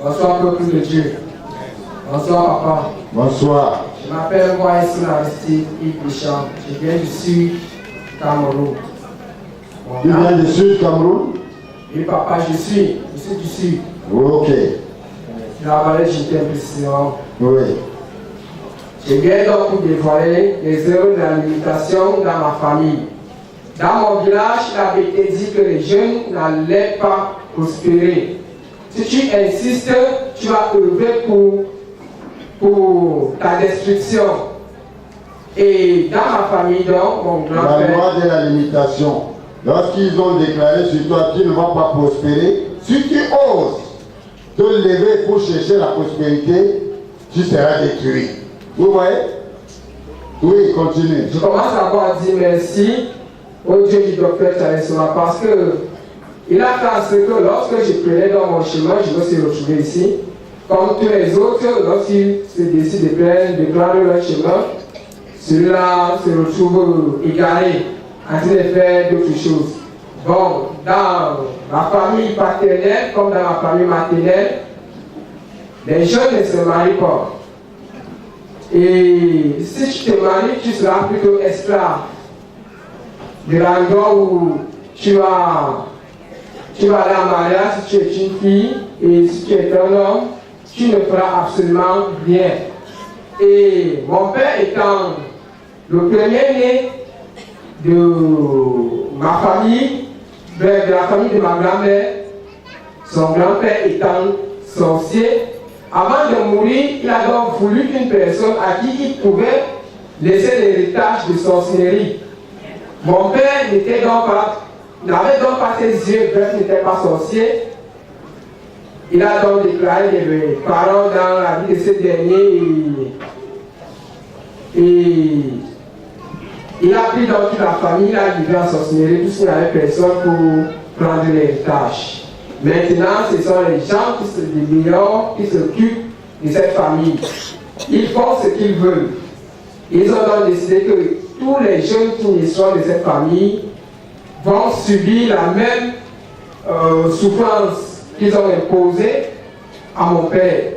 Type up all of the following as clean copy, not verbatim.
Bonsoir, peuple de Dieu. Bonsoir, papa. Bonsoir. Je m'appelle Moïse Aristide Yves Deschamps. Je viens du Sud Cameroun. Tu viens du Sud Cameroun? Oui, papa, je suis du Sud. Ok. La vallée j'étais précisément. Oui. Je viens donc pour dévoiler les œuvres de la limitation dans ma famille. Dans mon village, il avait été dit que les jeunes n'allaient pas prospérer. Si tu insistes, tu vas œuvrer pour ta destruction. Et dans ma famille, donc, mon grand-père... La loi de la limitation. Lorsqu'ils ont déclaré sur toi qu'ils ne vont pas prospérer, si tu oses te lever pour chercher la prospérité, tu seras détruit. Vous voyez? Oui, continue. Je commence à avoir dit merci au Dieu du docteur Tchaïsoma parce que il a fait en sorte que lorsque je prenais dans mon chemin, je me suis retrouvé ici. Comme tous les autres, lorsqu'ils se décident de prendre leur chemin, celui-là se retrouve égaré, en train de faire d'autres choses. Bon, dans ma famille paternelle, comme dans ma famille maternelle, les jeunes ne se marient pas. Et si tu te maries, tu seras plutôt esclave. De l'endroit où tu vas aller en mariage si tu es une fille et si tu es un homme, tu ne feras absolument rien. Et mon père étant le premier-né de ma famille, de la famille de ma grand-mère, son grand-père étant sorcier, avant de mourir, il a donc voulu une personne à qui il pouvait laisser l'héritage de sorcellerie. Mon père n'était donc pas, n'avait donc pas ses yeux, bref, n'était pas sorcier. Il a donc déclaré des paroles dans la vie de ce dernier et il a pris dans toute la famille, il a livré en sorcellerie, puisqu'il n'avait personne pour prendre l'héritage. Maintenant, ce sont les gens les meilleurs qui s'occupent de cette famille. Ils font ce qu'ils veulent. Ils ont donc décidé que tous les jeunes qui naissent de cette famille vont subir la même souffrance qu'ils ont imposée à mon père.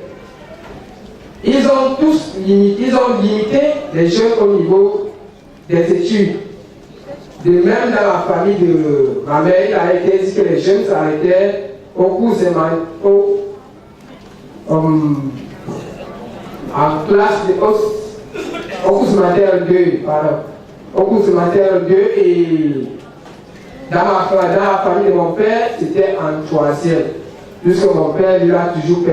Ils ont tous limité les jeunes au niveau des études. De même, dans la famille de ma mère, il a été dit que les jeunes s'arrêtaient au cours en classe de au cours secondaire 2, pardon. Au cours secondaire 2 et dans la famille de mon père, c'était en 3e. Puisque mon père lui a toujours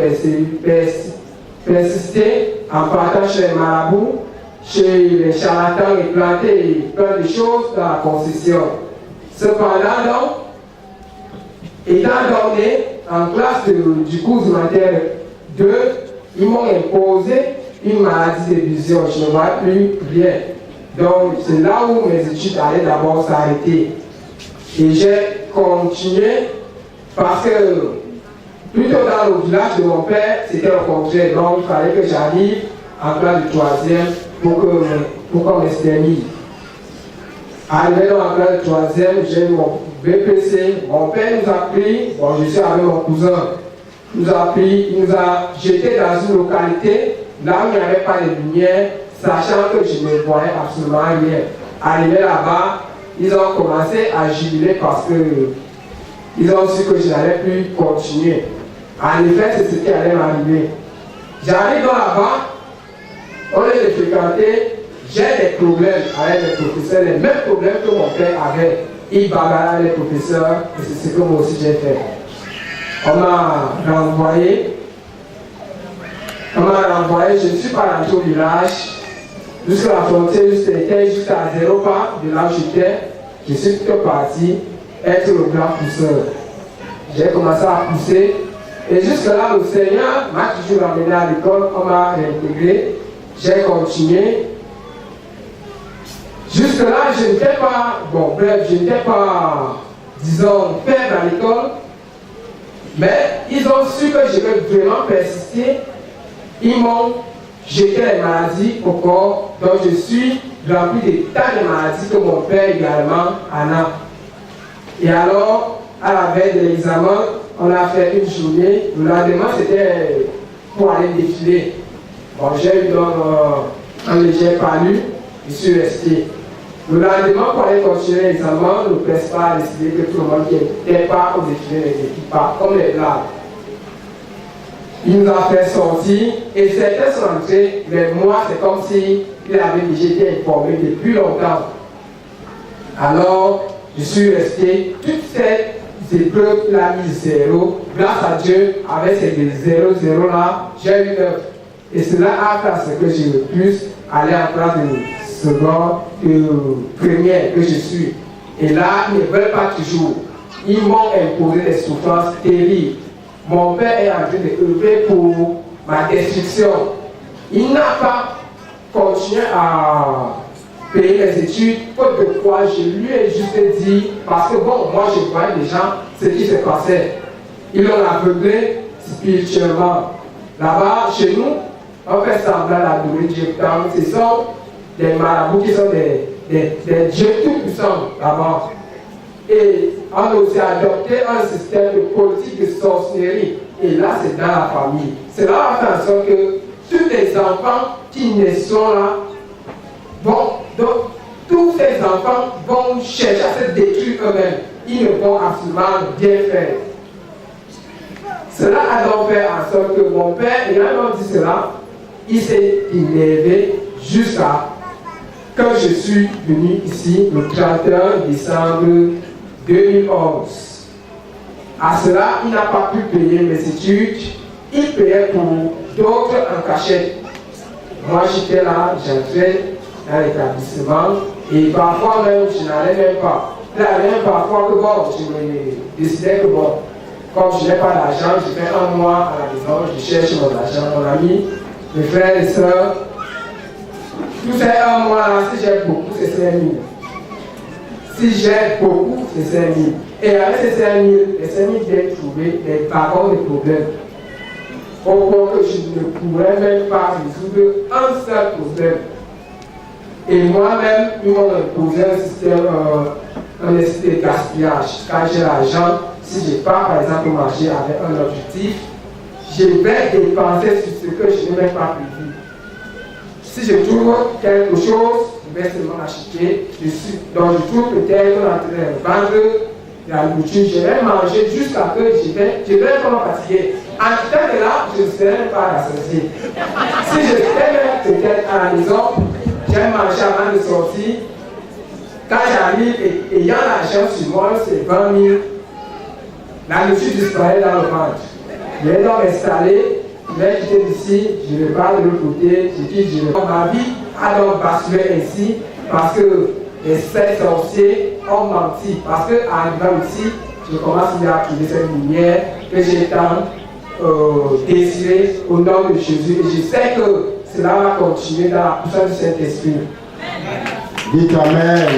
persisté en partant chez les marabouts, chez les charlatans et planter plein de choses dans la concession. Cependant, donc, étant donné en classe du cours secondaire 2, ils m'ont imposé une maladie de vision. Je ne vois plus rien. Donc, c'est là où mes études allaient d'abord s'arrêter. Et j'ai continué parce que plutôt dans le village de mon père, c'était au contraire. Donc, il fallait que j'arrive en classe de 3e pour qu'on m'extermine. Arrivé dans la classe de 3e, j'ai eu mon BPC. Mon père nous a pris, bon, je suis avec mon cousin, il nous a jeté dans une localité là où il n'y avait pas de lumière, sachant que je ne voyais absolument rien. Arrivé là-bas, ils ont commencé à jubiler parce qu'ils ont su que je n'allais plus continuer. En effet, c'est ce qui allait m'arriver. J'arrive là-bas, au lieu de fréquenter, j'ai des problèmes avec les professeurs, les mêmes problèmes que mon père avait. Il bagarrait les professeurs, et c'est ce que moi aussi j'ai fait. On m'a renvoyé, je ne suis pas rentré au village, jusqu'à la frontière, j'étais juste à 0 pas de là où j'étais, je suis plutôt parti être le grand pousseur. J'ai commencé à pousser, et jusque-là, le Seigneur m'a toujours amené à l'école, on m'a réintégré, j'ai continué. Jusque-là, je n'étais pas, disons, faible à l'école, mais ils ont su que je vais vraiment persister. Ils m'ont jeté les maladies au corps, donc je suis rempli de tas de maladies que mon père également en a. Et alors, à la veille de l'examen, on a fait une journée. Le lendemain, c'était pour aller défiler. Bon, j'ai eu donc un léger palu, je suis resté. Le lendemain, pour aller continuer l'examen, le principal a décidé que tout le monde qui n'était pas au défilé n'était pas, comme les blagues. Il nous a fait sortir et certains sont entrés, mais moi, c'est comme si il avait déjà été informé depuis longtemps. Alors, je suis resté toute cette épreuve, il a mis 0. Grâce à Dieu, avec ces 0 là, j'ai eu 9. Et cela a fait à ce que j'ai le plus aller en classe de seconde, première que je suis. Et là, ils ne veulent pas toujours. Ils m'ont imposé des souffrances terribles. Mon père est en train de œuvrer pour ma destruction. Il n'a pas continué à payer les études, faute de quoi je lui ai juste dit, parce que bon, moi je voyais déjà ce qui se passait. Ils l'ont aveuglé spirituellement. Là-bas, chez nous, on fait semblant d'adorer Dieu. Ce sont des marabouts qui sont des dieux tout puissants là-bas. Et on a aussi adopté un système de politique de sorcellerie. Et là, c'est dans la famille. Cela va faire en sorte que tous les enfants qui naîtront là, donc tous ces enfants vont chercher à se détruire eux-mêmes. Ils ne vont absolument rien faire. Cela a donc fait en sorte que mon père, il a même dit cela, il s'est énervé jusqu'à quand je suis venu ici le 31 décembre 2011. À cela, il n'a pas pu payer mes études. Il payait pour d'autres en cachette. Moi, j'étais là, j'entrais dans l'établissement et parfois même, je n'allais même pas. Il arrivait parfois que bon, je me décidais que bon, comme je n'ai pas d'argent, je fais un mois à la maison, je cherche mon argent, mon ami, mes frères et sœurs. Tous ces un mois là, si j'ai beaucoup, c'est 5 000. Si j'ai beaucoup, c'est 5 000. Et avec ces 5 000, les 5 000 viennent trouver des wagons de problèmes. Au point que je ne pourrais même pas résoudre un seul problème. Et moi-même, ils m'ont imposé un système de gaspillage. Quand j'ai l'argent, si je pars par exemple marcher avec un objectif, je vais dépenser sur ce que je n'ai même pas prévu. Si je trouve quelque chose, je vais seulement acheter. Donc je trouve peut-être qu'on est en train de vendre la nourriture. Je vais manger jusqu'à ce que je vais vraiment fatiguer. En quittant de là, je ne serai même pas associé. Si je fais même peut-être à la maison, je vais manger avant de sortir. Quand j'arrive et ayant l'argent sur moi, c'est 20 000. La nourriture disparaît dans le ventre. Je vais donc m'installer, je vais quitter d'ici, je vais pas de l'autre côté, je quitte, je vais. Ma vie a donc basculé ainsi parce que les 7 sorciers ont menti. Parce qu'en arrivant ici, je commence à trouver cette lumière que j'ai tant désirée au nom de Jésus. Et je sais que cela va continuer dans la puissance du Saint-Esprit. Dites Amen.